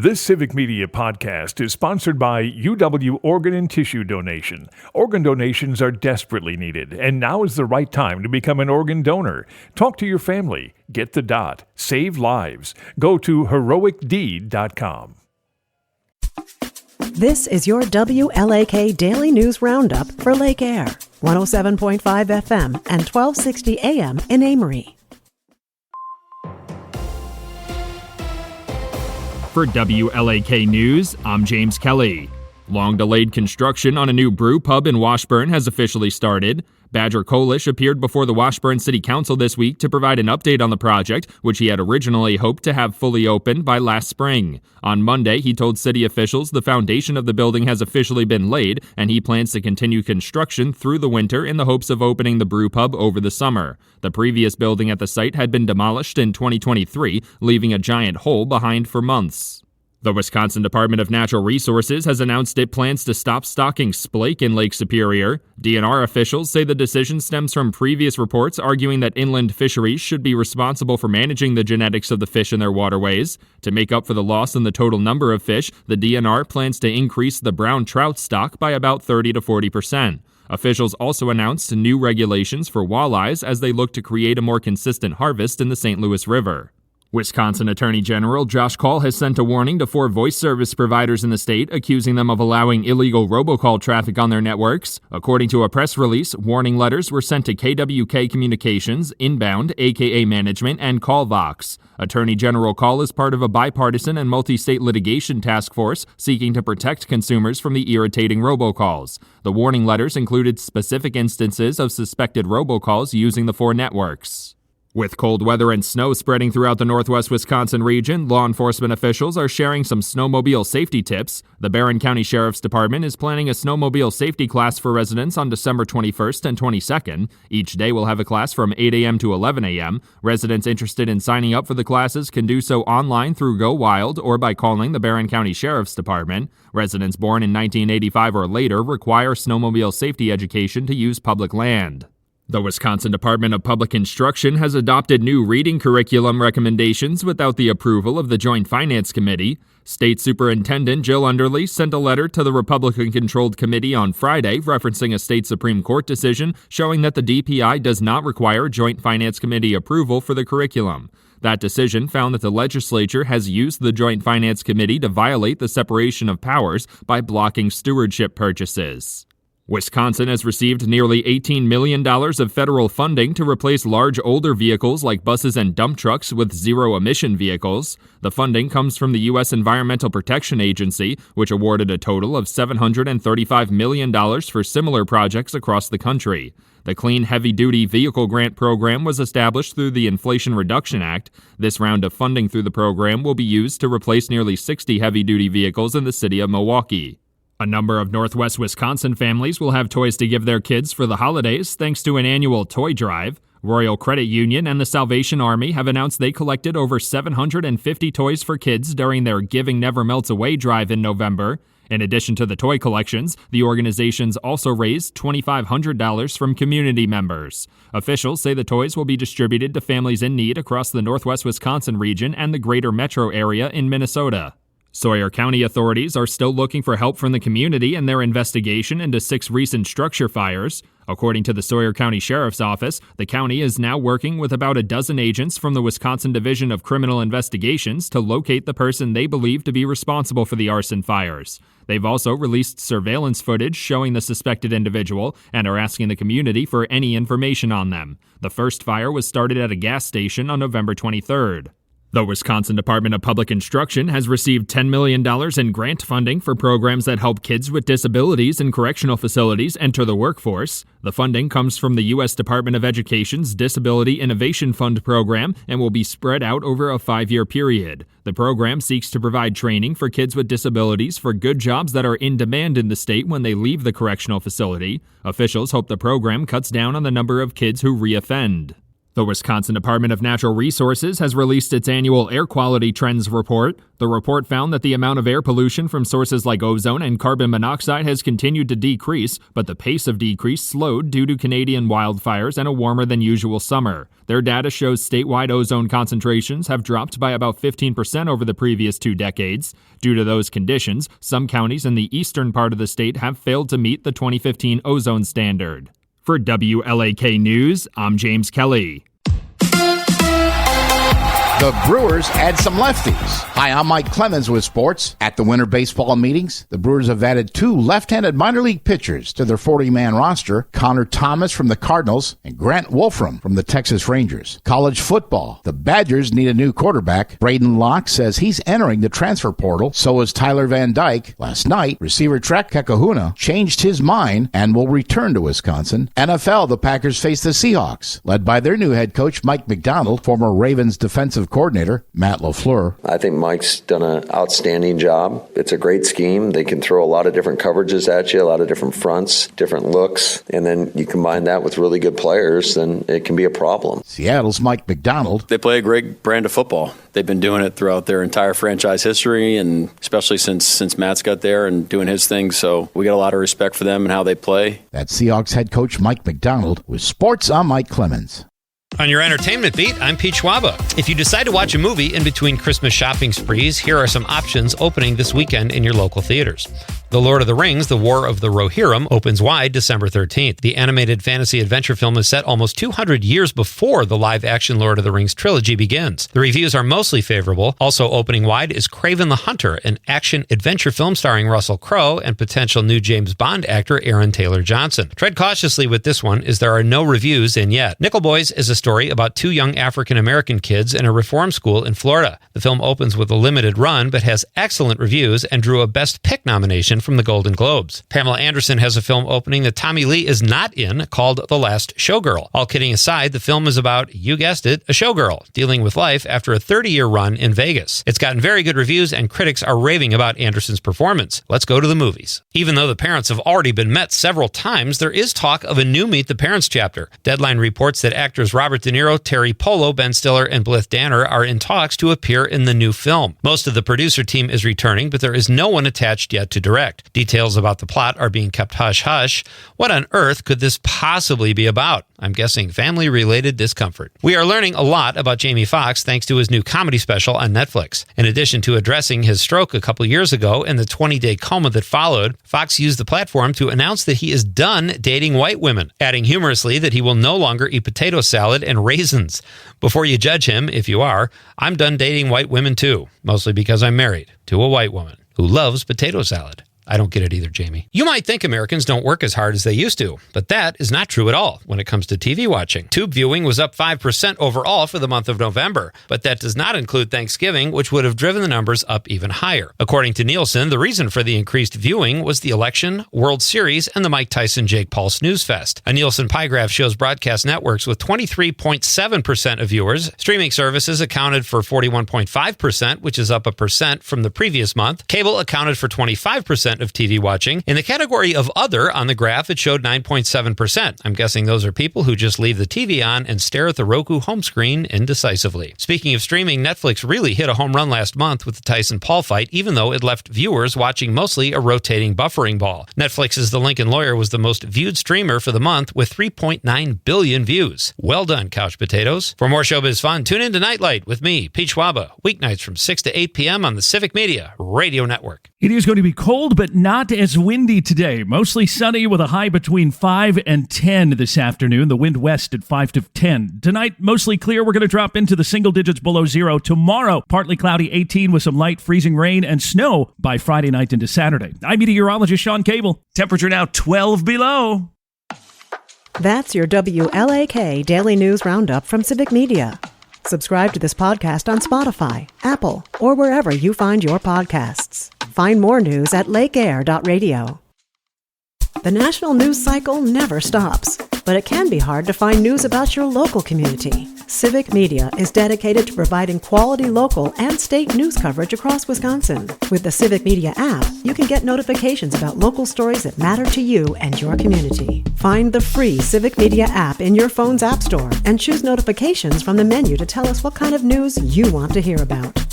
This Civic Media podcast is sponsored by UW Organ and Tissue Donation. Organ donations are desperately needed, and now is the right time to become an organ donor. Talk to your family. Get the dot. Save lives. Go to heroicdeed.com. This is your WLAK Daily News Roundup for Lake Air, 107.5 FM and 1260 AM in Amory. For WLAK News, I'm James Kelly. Long-delayed construction on a new brew pub in Washburn has officially started. Badger Kolish appeared before the Washburn City Council this week to provide an update on the project, which he had originally hoped to have fully open by last spring. On Monday, he told city officials the foundation of the building has officially been laid, and he plans to continue construction through the winter in the hopes of opening the brew pub over the summer. The previous building at the site had been demolished in 2023, leaving a giant hole behind for months. The Wisconsin Department of Natural Resources has announced it plans to stop stocking splake in Lake Superior. DNR officials say the decision stems from previous reports arguing that inland fisheries should be responsible for managing the genetics of the fish in their waterways. To make up for the loss in the total number of fish, the DNR plans to increase the brown trout stock by about 30 to 40%. Officials also announced new regulations for walleyes as they look to create a more consistent harvest in the St. Louis River. Wisconsin Attorney General Josh Kaul has sent a warning to 4 voice service providers in the state, accusing them of allowing illegal robocall traffic on their networks. According to a press release, warning letters were sent to KWK Communications, Inbound, aka Management, and CallVox. Attorney General Kaul is part of a bipartisan and multi-state litigation task force seeking to protect consumers from the irritating robocalls. The warning letters included specific instances of suspected robocalls using the 4 networks. With cold weather and snow spreading throughout the northwest Wisconsin region, law enforcement officials are sharing some snowmobile safety tips. The Barron County Sheriff's Department is planning a snowmobile safety class for residents on December 21st and 22nd. Each day will have a class from 8 a.m. to 11 a.m. Residents interested in signing up for the classes can do so online through Go Wild or by calling the Barron County Sheriff's Department. Residents born in 1985 or later require snowmobile safety education to use public land. The Wisconsin Department of Public Instruction has adopted new reading curriculum recommendations without the approval of the Joint Finance Committee. State Superintendent Jill Underly sent a letter to the Republican-controlled committee on Friday referencing a state Supreme Court decision showing that the DPI does not require Joint Finance Committee approval for the curriculum. That decision found that the legislature has used the Joint Finance Committee to violate the separation of powers by blocking stewardship purchases. Wisconsin has received nearly $18 million of federal funding to replace large older vehicles like buses and dump trucks with zero-emission vehicles. The funding comes from the U.S. Environmental Protection Agency, which awarded a total of $735 million for similar projects across the country. The Clean Heavy-Duty Vehicle Grant Program was established through the Inflation Reduction Act. This round of funding through the program will be used to replace nearly 60 heavy-duty vehicles in the city of Milwaukee. A number of Northwest Wisconsin families will have toys to give their kids for the holidays thanks to an annual toy drive. Royal Credit Union and the Salvation Army have announced they collected over 750 toys for kids during their Giving Never Melts Away drive in November. In addition to the toy collections, the organizations also raised $2,500 from community members. Officials say the toys will be distributed to families in need across the Northwest Wisconsin region and the greater metro area in Minnesota. Sawyer County authorities are still looking for help from the community in their investigation into 6 recent structure fires. According to the Sawyer County Sheriff's Office, the county is now working with about a dozen agents from the Wisconsin Division of Criminal Investigations to locate the person they believe to be responsible for the arson fires. They've also released surveillance footage showing the suspected individual and are asking the community for any information on them. The first fire was started at a gas station on November 23rd. The Wisconsin Department of Public Instruction has received $10 million in grant funding for programs that help kids with disabilities in correctional facilities enter the workforce. The funding comes from the U.S. Department of Education's Disability Innovation Fund program and will be spread out over a 5-year period. The program seeks to provide training for kids with disabilities for good jobs that are in demand in the state when they leave the correctional facility. Officials hope the program cuts down on the number of kids who reoffend. The Wisconsin Department of Natural Resources has released its annual air quality trends report. The report found that the amount of air pollution from sources like ozone and carbon monoxide has continued to decrease, but the pace of decrease slowed due to Canadian wildfires and a warmer than usual summer. Their data shows statewide ozone concentrations have dropped by about 15% over the previous 2 decades. Due to those conditions, some counties in the eastern part of the state have failed to meet the 2015 ozone standard. For WLAK News, I'm James Kelly. The Brewers add some lefties. Hi, I'm Mike Clemens with sports. At the winter baseball meetings, the Brewers have added 2 left-handed minor league pitchers to their 40-man roster, Connor Thomas from the Cardinals and Grant Wolfram from the Texas Rangers. College football. The Badgers need a new quarterback. Braden Locke says he's entering the transfer portal. So is Tyler Van Dyke. Last night, receiver Trek Kakahuna changed his mind and will return to Wisconsin. NFL, the Packers face the Seahawks, led by their new head coach, Mike McDonald, former Ravens defensive coordinator Matt LaFleur. I think Mike's done an outstanding job. It's a great scheme. They can throw a lot of different coverages at you, a lot of different fronts, different looks, and then you combine that with really good players, then it can be a problem. Seattle's Mike McDonald. They play a great brand of football. They've been doing it throughout their entire franchise history, and especially since Matt's got there and doing his thing, so we got a lot of respect for them and how they play. That's Seahawks head coach Mike McDonald. With sports, I'm Mike Clemens. On your entertainment beat, I'm Pete Schwaba. If you decide to watch a movie in between Christmas shopping sprees, here are some options opening this weekend in your local theaters. The Lord of the Rings, The War of the Rohirrim, opens wide December 13th. The animated fantasy adventure film is set almost 200 years before the live-action Lord of the Rings trilogy begins. The reviews are mostly favorable. Also opening wide is Kraven the Hunter, an action-adventure film starring Russell Crowe and potential new James Bond actor Aaron Taylor Johnson. Tread cautiously with this one, as there are no reviews in yet. Nickel Boys is a story about 2 young African-American kids in a reform school in Florida. The film opens with a limited run, but has excellent reviews and drew a Best Pick nomination from the Golden Globes. Pamela Anderson has a film opening that Tommy Lee is not in, called The Last Showgirl. All kidding aside, the film is about, you guessed it, a showgirl dealing with life after a 30-year run in Vegas. It's gotten very good reviews, and critics are raving about Anderson's performance. Let's go to the movies. Even though the parents have already been met several times, there is talk of a new Meet the Parents chapter. Deadline reports that actors Robert De Niro, Terry Polo, Ben Stiller, and Blythe Danner are in talks to appear in the new film. Most of the producer team is returning, but there is no one attached yet to direct. Details about the plot are being kept hush-hush. What on earth could this possibly be about? I'm guessing family-related discomfort. We are learning a lot about Jamie Foxx thanks to his new comedy special on Netflix. In addition to addressing his stroke a couple years ago and the 20-day coma that followed, Foxx used the platform to announce that he is done dating white women, adding humorously that he will no longer eat potato salad and raisins. Before you judge him, if you are, I'm done dating white women too, mostly because I'm married to a white woman who loves potato salad. I don't get it either, Jamie. You might think Americans don't work as hard as they used to, but that is not true at all when it comes to TV watching. Tube viewing was up 5% overall for the month of November, but that does not include Thanksgiving, which would have driven the numbers up even higher. According to Nielsen, the reason for the increased viewing was the election, World Series, and the Mike Tyson-Jake Paul Snooze Fest. A Nielsen pie graph shows broadcast networks with 23.7% of viewers. Streaming services accounted for 41.5%, which is up 1% from the previous month. Cable accounted for 25% of TV watching. In the category of other on the graph, it showed 9.7%. I'm guessing those are people who just leave the TV on and stare at the Roku home screen indecisively. Speaking of streaming, Netflix really hit a home run last month with the Tyson-Paul fight, even though it left viewers watching mostly a rotating buffering ball. Netflix's The Lincoln Lawyer was the most viewed streamer for the month with 3.9 billion views. Well done, couch potatoes. For more showbiz fun, tune in to Nightlight with me, Pete Schwaba, weeknights from 6 to 8 p.m. on the Civic Media Radio Network. It is going to be cold, but not as windy today. Mostly sunny with a high between 5 and 10 this afternoon. The wind west at 5 to 10. Tonight, mostly clear. We're going to drop into the single digits below zero. Tomorrow, partly cloudy 18 with some light freezing rain and snow by Friday night into Saturday. I'm meteorologist Sean Cable. Temperature now 12 below. That's your WLAK Daily News Roundup from Civic Media. Subscribe to this podcast on Spotify, Apple, or wherever you find your podcasts. Find more news at lakeair.radio. The national news cycle never stops, but it can be hard to find news about your local community. Civic Media is dedicated to providing quality local and state news coverage across Wisconsin. With the Civic Media app, you can get notifications about local stories that matter to you and your community. Find the free Civic Media app in your phone's app store and choose notifications from the menu to tell us what kind of news you want to hear about.